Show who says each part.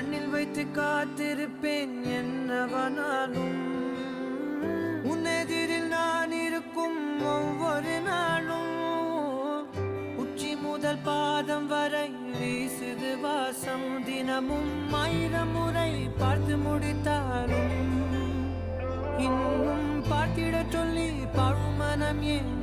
Speaker 1: கண்ணில் வைத்து காத்திருப்பேன் என்னவனாலும் உன்னெதிரில் நான் இருக்கும் ஒவ்வொரு நாளும் உச்சி முதல் பாதம் வரை வீசுது வாசம் தினமும் 1000 முறை பார்த்து முடித்தாலும் இன்னும் பார்த்திட சொல்லி பழுமனம் ஏன்